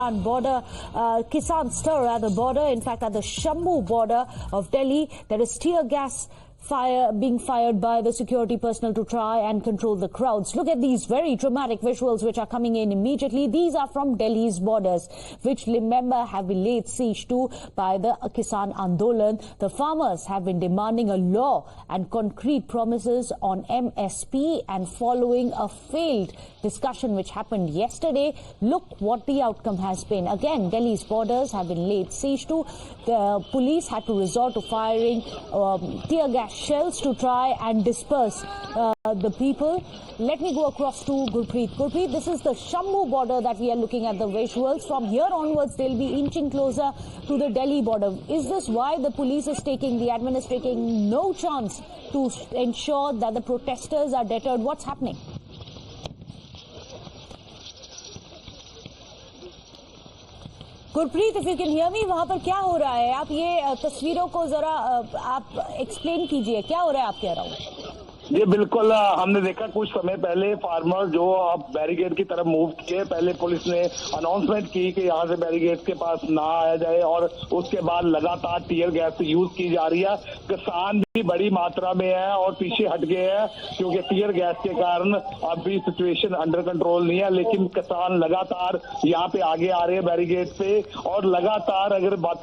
Border, Kisan stir at the border. In fact, at the Shambhu border of Delhi, there is tear gas being fired by the security personnel to try and control the crowds. Look at these very dramatic visuals which are coming in immediately. These are from Delhi's borders, which, remember, have been laid siege to by the Kisan Andolan. The farmers have been demanding a law and concrete promises on MSP, and following a failed discussion which happened yesterday, look what the outcome has been. Again, Delhi's borders have been laid siege to. The police had to resort to firing tear gas shells to try and disperse the people. Let me go across to Gurpreet. Gurpreet, this is the Shambhu border that we are looking at the visuals. From here onwards, they'll be inching closer to the Delhi border. Is this why the police is taking, the admin is taking no chance to ensure that the protesters are deterred? What's happening? Gurpreet, if you can hear me, वहां पर क्या हो रहा है? आप ये तस्वीरों को जरा आप एक्सप्लेन कीजिए, क्या हो रहा है आपके अराउंड? जी बिल्कुल, हमने देखा कुछ समय पहले फार्मर जो अब बैरिकेड की तरफ मूव किए। पहले पुलिस ने अनाउंसमेंट की कि यहाँ से बैरिकेड के पास ना आया जाए, और उसके बाद लगातार टीयर गैस यूज की जा रही है। किसान भी बड़ी मात्रा में है और पीछे हट गए हैं, क्योंकि टीयर गैस के कारण अब भी सिचुएशन अंडर कंट्रोल नहीं है। लेकिन किसान लगातार यहाँ पे आगे आ रहे हैं बैरिकेड पे, और लगातार अगर बात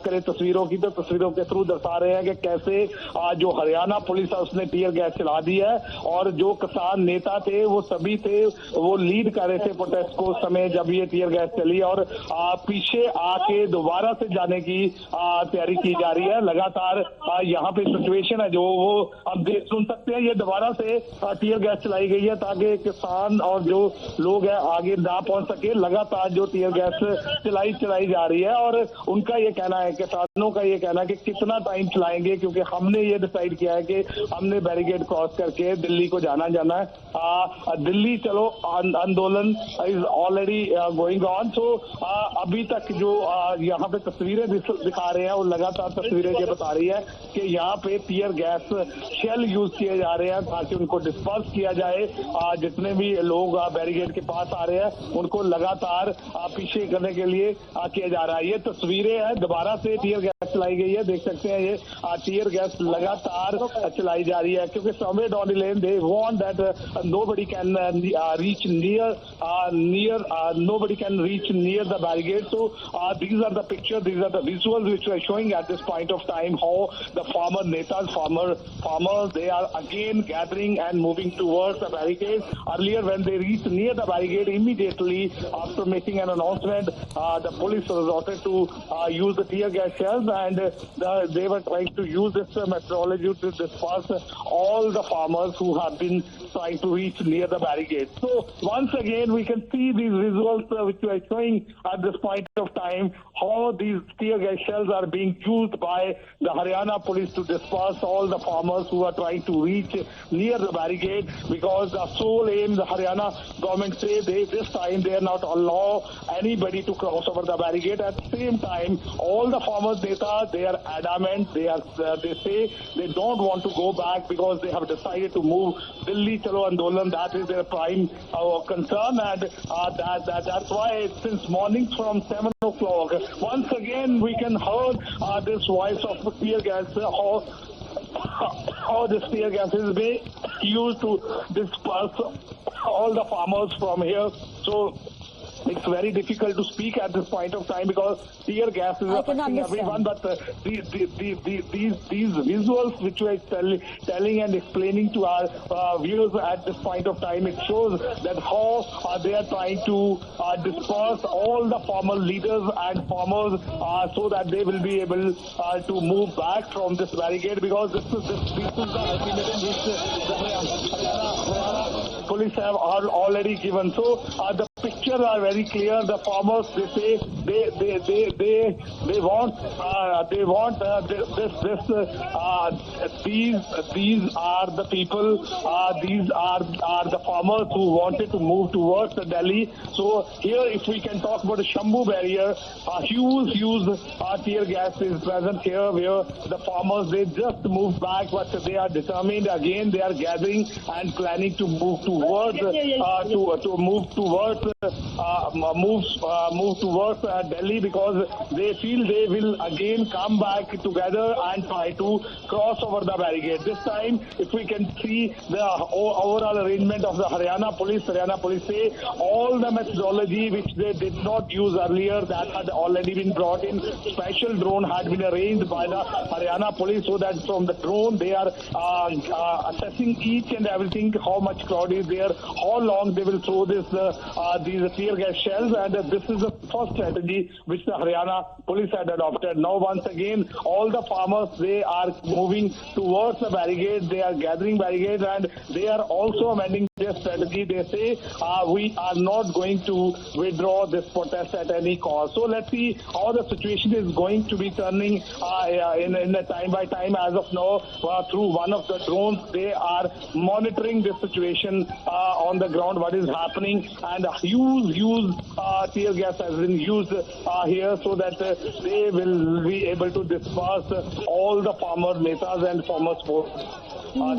करें तस्वीरों की, तो तस्वीरों के थ्रू दर्शा रहे हैं कि कैसे जो हरियाणा पुलिस है उसने टीयर गैस चला दी है, और जो किसान नेता थे वो सभी थे, वो लीड कर रहे थे प्रोटेस्ट को उस समय जब ये टीयर गैस चली, और पीछे आके दोबारा से जाने की तैयारी की जा रही है। लगातार यहाँ पे सिचुएशन है जो वो अब देख सुन सकते हैं, ये दोबारा से टीयर गैस चलाई गई है ताकि किसान और जो लोग हैं आगे ना पहुंच सके। लगातार जो टीयर गैस चलाई जा रही है, और उनका ये कहना है, किसानों का ये कहना है कि कितना टाइम चलाएंगे, क्योंकि हमने ये डिसाइड किया है कि हमने बैरिकेड क्रॉस करके दिल्ली को जाना है। दिल्ली चलो आंदोलन इज ऑलरेडी गोइंग ऑन। सो अभी तक जो यहाँ पे तस्वीरें दिखा रहे हैं, वो लगातार तस्वीरें ये बता रही है कि यहाँ पे टीयर गैस शेल यूज किए जा रहे हैं ताकि उनको डिस्पर्स किया जाए। जितने भी लोग बैरिकेड के पास आ रहे हैं उनको लगातार पीछे करने के लिए किया जा रहा है। ये तस्वीरें हैं, दोबारा से टीयर गैस चलाई गई है, देख सकते हैं। ये टीयर गैस लगातार चलाई जा रही है, क्योंकि somewhere down the lane they want that nobody can reach nobody can reach near the barricade. So these are the pictures, these are the visuals which are showing at this point of time how the farmers they are again gathering and moving towards the barricade. Earlier when they reached near the barricade, immediately after making an announcement, the police resorted to use the tear gas shells, and they were trying to use this methodology to disperse all the farmers who have been trying to reach near the barricade. So once again we can see these visuals which we are showing at this point of time, how these tear gas shells are being used by the Haryana police to disperse all the farmers who are trying to reach near the barricade, because the sole aim, the Haryana government say this time they are not allow anybody to cross over the barricade. At the same time, all the farmers data, they are adamant, they say they don't want to go back because they have decided to move Delhi Chalo Andolan. That is their prime concern, and that's why since morning from 7 o'clock, once again we can hear this voice of tear gas, how this tear gas is being used to disperse all the farmers from here. So it's very difficult to speak at this point of time because tear gas is affecting everyone. But these visuals which we are telling and explaining to our viewers at this point of time, it shows that how they are trying to disperse all the farmer leaders and farmers so that they will be able to move back from this barricade, because this is the ultimatum which the police have already given. So the pictures are very clear. The farmers, they say they want these are the people, these are the farmers who wanted to move towards Delhi. So here, if we can talk about the Shambu barrier, huge tear gas is present here, where the farmers, they just moved back, but they are determined again. They are gathering and planning to move towards move towards Delhi because they feel they will again come back together and try to cross over the barricade. This time, if we can see the overall arrangement of the Haryana police say all the methodology which they did not use earlier, that had already been brought in. Special drone had been arranged by the Haryana police so that from the drone they are assessing each and everything, how much crowd is there, how long they will throw these tear gas shells, and this is the first strategy which the Haryana police had adopted. Now once again all the farmers, they are moving towards the barricade, they are gathering barricades, and they are also amending their strategy. They say we are not going to withdraw this protest at any cost. So let's see how the situation is going to be turning in the time by time. As of now, through one of the drones, they are monitoring this situation on the ground, what is happening, and huge tear gas has been used here so that they will be able to disperse all the farmer netas and farmer sports.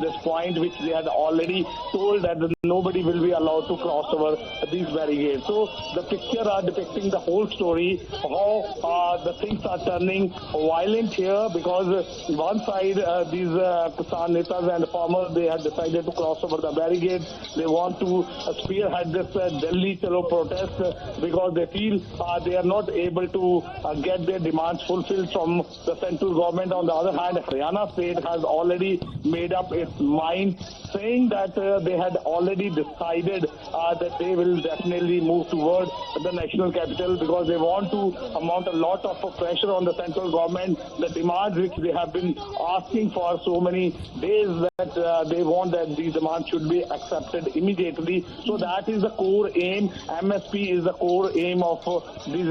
This point which they had already told that nobody will be allowed to cross over these barricades. So the picture are depicting the whole story, how the things are turning violent here because one side these Kisan netas and farmers, they had decided to cross over the barricade. They want to spearhead this Delhi Chalo protest because they feel they are not able to get their demands fulfilled from the central government. On the other hand, Haryana state has already made up its mind, saying that they had already decided that they will definitely move towards the national capital because they want to mount a lot of pressure on the central government. The demands which they have been asking for so many days, that they want that these demands should be accepted immediately. So that is the core aim. MSP is the core aim of these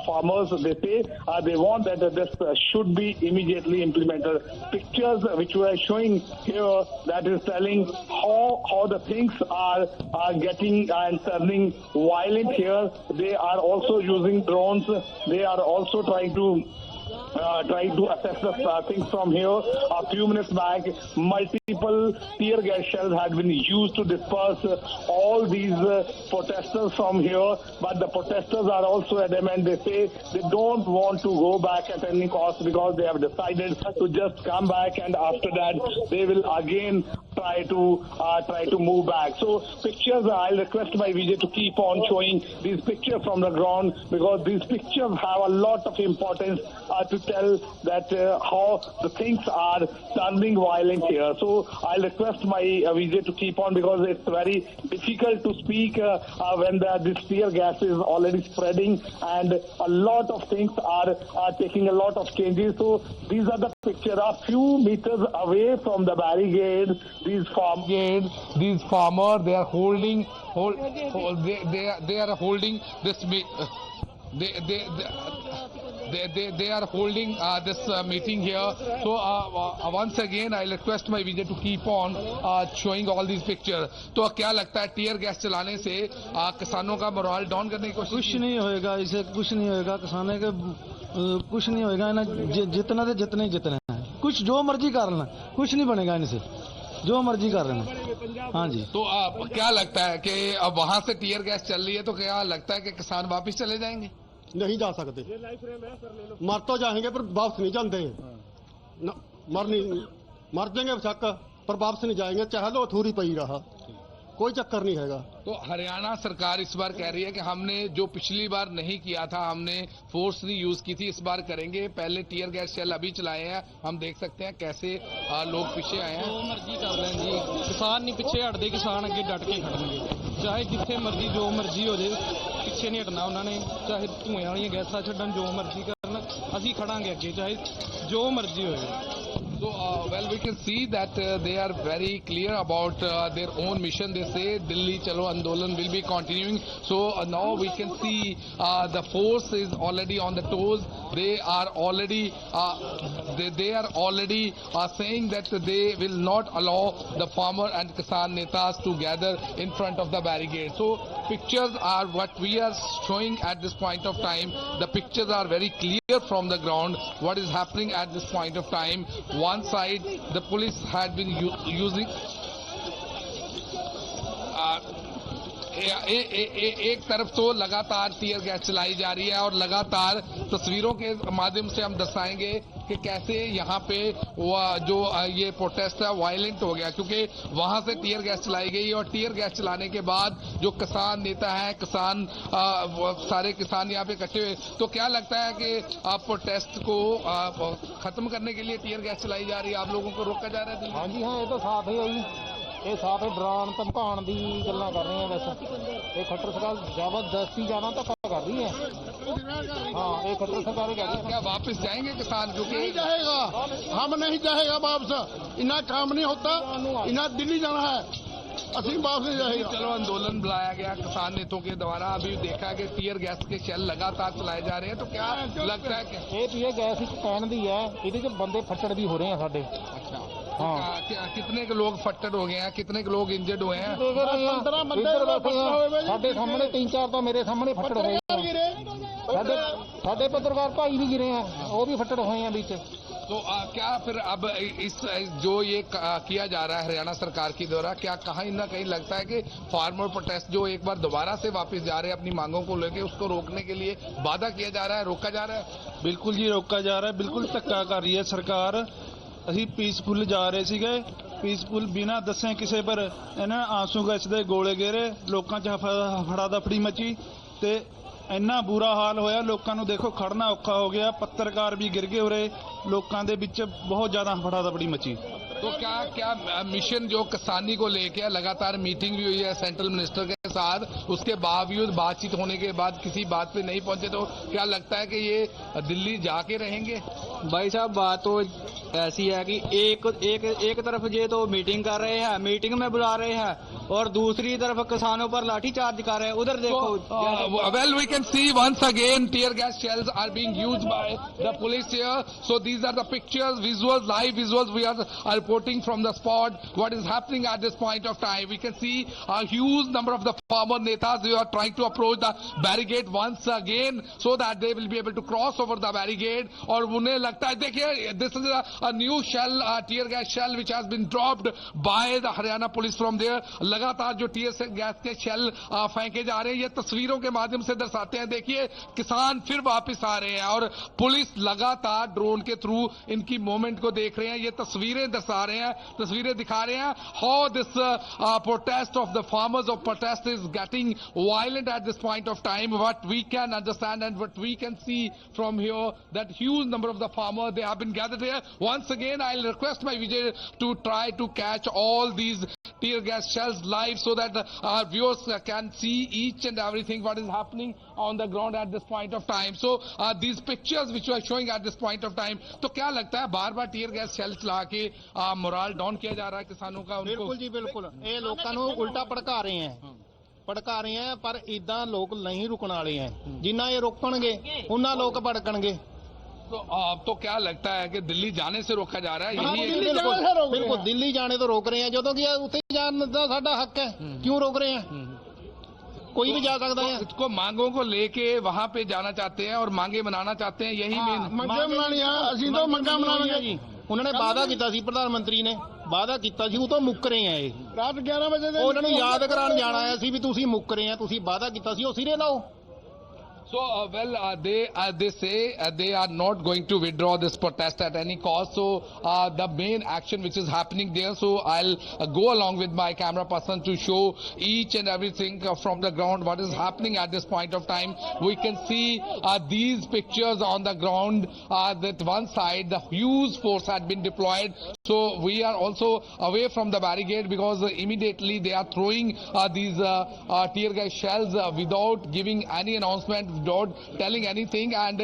farmers. They say they want that this should be immediately implemented. Pictures which we are showing here, that is telling how the things are getting and turning violent here. They are also using drones. They are also trying to assess the things from here. A few minutes back, multiple tear gas shells had been used to disperse all these protesters from here, but the protesters are also adamant. They say they don't want to go back at any cost because they have decided to just come back, and after that they will again try to move back. So pictures, I'll request my Vijay to keep on showing these pictures from the ground because these pictures have a lot of importance to tell that how the things are turning violent here. So I'll request my Vijay to keep on because it's very difficult to speak when this tear gas is already spreading and a lot of things are taking a lot of changes. So these are the pictures. A few meters away from the barricade, these farmers, they are holding they are holding this they are holding this meeting here. So once again I request my Vijay to keep on showing all these pictures. तो क्या लगता है tear gas चलाने से किसानों का moral down करने की कोशिश? कुछ नहीं होएगा, इसे कुछ नहीं होएगा, किसानों के कुछ नहीं होएगा ना, जितना से जितने जितने हैं, कुछ जो मर्जी कर लेना, कुछ नहीं बनेगा इनसे, जो मर्जी कर लेना। हाँ जी। तो क्या लगता है कि अब वहां से टीयर गैस चल रही है तो क्या लगता है कि किसान वापिस चले जाएंगे? नहीं जा सकते, मर तो जाएंगे पर वापस नहीं जाते हैं, मर जाएंगे बेशक पर वापस नहीं जाएंगे, चाहे तो अधूरी पई रहा, कोई चक्कर नहीं हैगा। तो हरियाणा सरकार इस बार कह रही है कि हमने जो पिछली बार नहीं किया था, हमने फोर्स नहीं यूज की थी, इस बार करेंगे। पहले टीयर गैस शेल अभी चलाए हैं, हम देख सकते हैं कैसे लोग पीछे आए हैं। जो मर्जी कर लें जी, किसान नहीं पीछे हटते, किसान अगे डट के खड़नगे, चाहे जिथे मर्जी जो मर्जी हो जाए, पिछे नहीं हटना उन्होंने, चाहे धुएं वाली गैसा छड्डन, जो मर्जी करन, असीं खड़ांगे अगे, चाहे जो मर्जी हो जाए। So, well, we can see that they are very clear about their own mission. They say Delhi Chalo Andolan will be continuing. So now we can see the force is already on the toes. They are already saying that they will not allow the farmer and Kisan netas to gather in front of the barricade. So pictures are what we are showing at this point of time. The pictures are very clear from the ground. What is happening at this point of time? One side, the police had been using एक तरफ तो लगातार tear gas चलाई जा रही है और लगातार तस्वीरों के माध्यम से हम दर्शाएंगे कि कैसे यहाँ पे जो ये प्रोटेस्ट है वायलेंट हो गया, क्योंकि वहां से टीयर गैस चलाई गई और टीयर गैस चलाने के बाद जो किसान नेता हैं, किसान सारे किसान यहाँ पे इकट्ठे हुए। तो क्या लगता है कि प्रोटेस्ट को खत्म करने के लिए टीयर गैस चलाई जा रही है, आप लोगों को रोका जा रहा है? हाँ जी, हाँ, ये तो साफ है जी, ਇਹ ਸਾਫ ਡਰਾਉਣ ਧਮਕਾਉਣ ਦੀ ਗੱਲਾਂ ਕਰ ਰਹੇ ਆ। ਵੈਸੇ ਇਹ ਖੱਟਰ ਸਰਕਾਰ ਜ਼ਬਰਦਸਤੀ ਜ਼ਿਆਦਾ ਧੱਕਾ ਕਰ ਰਹੀ ਹੈ। हाँ, ये खट्टर सरकार ही कह रही है। क्या वापस जाएंगे किसान? क्योंकि नहीं जाएगा, हम नहीं जाएगा वापस, इतना काम नहीं होता, इतना दिल्ली जाना है, असली वापस नहीं जाएगा। चलो आंदोलन बुलाया गया किसान नेताओं के द्वारा, अभी देखा कि टीयर गैस के शेल लगातार चलाए जा रहे हैं, तो क्या लगता है कि ये टीयर गैस कहन दी है, ਇਹਦੇ ਚ ਬੰਦੇ ਫੱਟੜ ਵੀ ਹੋ ਰਹੇ ਆ ਸਾਡੇ। अच्छा, हाँ, कितने के लोग फट्टड़ हो गए हैं, कितने के लोग इंजर्ड हुए हैं? 15 ਬੰਦੇ ਸਾਡੇ ਸਾਹਮਣੇ 3-4 ਤਾਂ ਮੇਰੇ ਸਾਹਮਣੇ ਫੱਟੜ ਹੋਏ ਆ। ਸਾਡੇ ਪੱਤਰਕਾਰ ਭਾਈ ਵੀ ਗਿਰੇ ਆ, ਉਹ ਵੀ ਫੱਟੜ ਹੋਏ ਆ ਵਿੱਚ। तो क्या फिर अब इस जो ये किया जा रहा है हरियाणा सरकार की द्वारा, क्या कहीं ना कहीं लगता है कि फार्मर प्रोटेस्ट जो एक बार दोबारा से वापस जा रहे हैं अपनी मांगों को लेकर, उसको रोकने के लिए वादा किया जा रहा है, रोका जा रहा है? ਬਿਲਕੁਲ ਜੀ ਰੋਕਾ ਜਾ ਰਿਹਾ, ਬਿਲਕੁਲ ਧੱਕਾ ਕਰ ਰਹੀ ਹੈ ਸਰਕਾਰ। ਅਸੀਂ ਪੀਸਫੁਲ ਜਾ ਰਹੇ ਸੀਗੇ, ਪੀਸਫੁਲ ਬਿਨਾਂ ਦੱਸੇ ਕਿਸੇ ਪਰ ਇਹਨਾਂ ਆਂਸੂ ਗੈਸ ਦੇ ਗੋਲੇ ਗੇਰੇ, ਲੋਕਾਂ 'ਚ ਹਫੜਾ ਦਫੜੀ ਮਚੀ ਤੇ ਇੰਨਾ ਬੁਰਾ ਹਾਲ ਹੋਇਆ। ਲੋਕਾਂ ਨੂੰ ਦੇਖੋ ਖੜਨਾ ਔਖਾ ਹੋ ਗਿਆ, ਪੱਤਰਕਾਰ ਵੀ ਗਿਰ ਗਏ ਉਰੇ, ਲੋਕਾਂ ਦੇ ਵਿੱਚ ਬਹੁਤ ਜ਼ਿਆਦਾ ਹਫੜਾ ਦਫੜੀ ਮਚੀ। तो क्या मिशन जो किसानी को लेके लगातार मीटिंग भी हुई है सेंट्रल मिनिस्टर के साथ, उसके बावजूद बातचीत होने के बाद किसी बात पे नहीं पहुंचे, तो क्या लगता है कि ये दिल्ली जाके रहेंगे? भाई साहब, बात तो ऐसी है कि एक तरफ ये तो मीटिंग कर रहे हैं, मीटिंग में बुला रहे हैं, और दूसरी तरफ किसानों पर लाठीचार्ज कर रहे हैं। उधर देखो, well, we can see once again tear gas shells are being used by the police here. So these are the pictures, visuals, live visuals we are reporting from the spot. What is happening at this point of time? We can see a huge number of the farmer netas who are trying to approach the barricade once again so that they will be able to cross over the barricade. और उन्हें लगता है, देखिए, this is a new shell, tear gas shell which has been dropped by the Haryana police from there. लगातार जो tear gas के shell फेंके जा रहे हैं, ये तस्वीरों के माध्यम से दर्शाते हैं। देखिए, किसान फिर वापस आ रहे हैं और पुलिस लगातार ड्रोन के थ्रू इनकी मूवमेंट को देख रहे हैं। ये तस्वीरें दर्शा रहे हैं, तस्वीरें दिखा रहे हैं how this protest of the farmers of protest is getting violent at this point of time. What we can understand and what we can see from here, that huge number of the farmers, they have been gathered here. Once again, I'll request my Vijay to try to catch all these tear gas shells live so that our viewers can see each and everything what is happening on the ground at this point of time. So these pictures which we are showing at this point of time, तो क्या लगता है बार बार tear gas shell चला के moral down किया जा रहा है किसानों का? बिल्कुल जी, बिल्कुल, ये लोगों को उल्टा भड़का रहे हैं, पर इदां लोग नहीं रुकण वाले हैं। जिन्ना ये रोकणगे उन्ना लोग भड़कणगे। तो क्या लगता है कि दिल्ली जाने से रोका जा रहा है? यही बिल्कुल दिल्ली जाने तो रोक रहे हैं, जो कि उत्थे जाने का साडा हक है, क्यों रोक रहे हैं? कोई भी जा सकता है। इसको मांगों को लेके वहाँ पे जाना चाहते हैं और मांगे मनाना चाहते हैं, यही ਮੰਗਾਂ ਬਣਾਉਣੀਆਂ, ਅਸੀਂ ਤਾਂ ਮੰਗਾਂ ਬਣਾਉਣੀਆਂ ਜੀ। ਉਹਨਾਂ ਨੇ ਵਾਅਦਾ ਕੀਤਾ ਸੀ, ਪ੍ਰਧਾਨ ਮੰਤਰੀ ਨੇ ਵਾਅਦਾ ਕੀਤਾ ਸੀ, ਉਹ ਤੋਂ ਮੁੱਕ ਰਹੇ ਆ। ਇਹ ਰਾਤ 11 ਵਜੇ ਦੇ ਉਹਨਾਂ ਨੂੰ ਯਾਦ ਕਰਾਉਣ ਜਾਣਾ ਆਇਆ ਸੀ ਵੀ ਤੁਸੀਂ ਮੁੱਕ ਰਹੇ ਆ, ਤੁਸੀਂ ਵਾਅਦਾ ਕੀਤਾ ਸੀ, ਉਹ ਸਿਰੇ ਲਾਓ। So, they say they are not going to withdraw this protest at any cost. So, the main action which is happening there, so I'll go along with my camera person to show each and everything from the ground what is happening at this point of time. We can see these pictures on the ground, that one side the huge force had been deployed. So, we are also away from the barricade because immediately they are throwing these tear gas shells without giving any announcement, without telling anything, and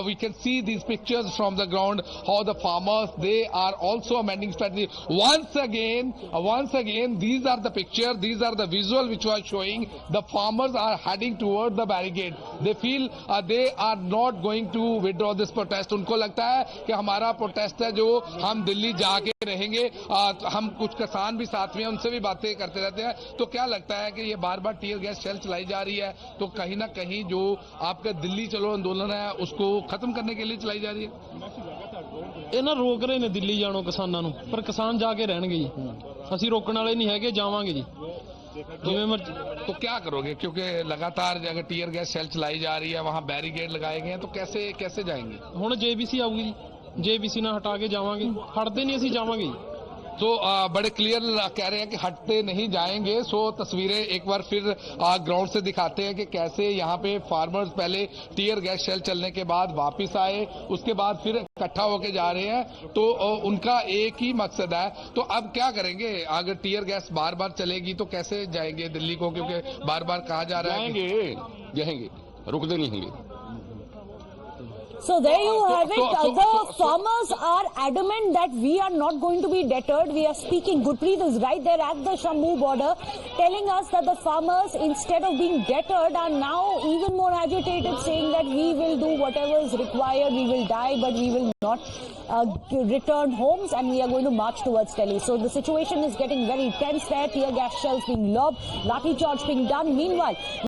we can see these pictures from the ground how the farmers, they are also amending strategy. Once again these are the picture, these are the visual which we are showing. The farmers are heading toward the barricade. They feel they are not going to withdraw this protest. उनको लगता है कि हमारा protest है जो हम दिल्ली जाके रहेंगे। हम कुछ किसान भी साथ में, उनसे भी बातें करते रहते हैं। तो क्या लगता है कि ये बार बार टीयर गैस शेल चलाई जा रही है, तो कहीं ना कहीं जो आपका दिल्ली चलो आंदोलन है उसको खत्म करने के लिए चलाई जा रही है? ਇਹ ਨਾ ਰੋਕ ਰਹੇ ਨੇ ਦਿੱਲੀ ਜਾਣੋਂ ਕਿਸਾਨਾਂ ਨੂੰ, ਪਰ ਕਿਸਾਨ ਜਾ ਕੇ ਰਹਿਣਗੇ ਜੀ। ਅਸੀਂ ਰੋਕਣ ਵਾਲੇ ਨਹੀਂ ਹੈਗੇ, ਜਾਵਾਂਗੇ ਜੀ ਜਿਵੇਂ ਮਰਜ਼ੀ। तो क्या करोगे, क्योंकि लगातार अगर टीयर गैस शेल चलाई जा रही है, वहाँ बैरिकेड लगाए गए हैं, तो कैसे जाएंगे? ਹੁਣ ਜੇਬੀਸੀ ਆਊਗੀ ਜੀ, ਜੇਬੀਸੀ ਨਾਲ ਹਟਾ ਕੇ ਜਾਵਾਂਗੇ, ਹਟਦੇ ਨਹੀਂ ਅਸੀਂ ਜਾਵਾਂਗੇ ਜੀ। तो बड़े क्लियर कह रहे हैं कि हटते नहीं जाएंगे। सो तस्वीरें एक बार फिर ग्राउंड से दिखाते हैं कि कैसे यहाँ पे फार्मर्स पहले टीयर गैस शेल चलने के बाद वापस आए, उसके बाद फिर इकट्ठा होके जा रहे हैं। तो उनका एक ही मकसद है। तो अब क्या करेंगे, अगर टीयर गैस बार बार चलेगी तो कैसे जाएंगे दिल्ली को, क्योंकि बार बार कहा जा रहा है जाएंगे, रुकते नहीं होंगे। So there you have it. The farmers are adamant that we are not going to be deterred. We are speaking. Gurpreet is right there at the Shambhu border, telling us that the farmers, instead of being deterred, are now even more agitated, saying that we will do whatever is required. We will die, but we will not return homes, and we are going to march towards Delhi. So the situation is getting very tense there. Tear gas shells being lobbed, lathi charge being done. Meanwhile,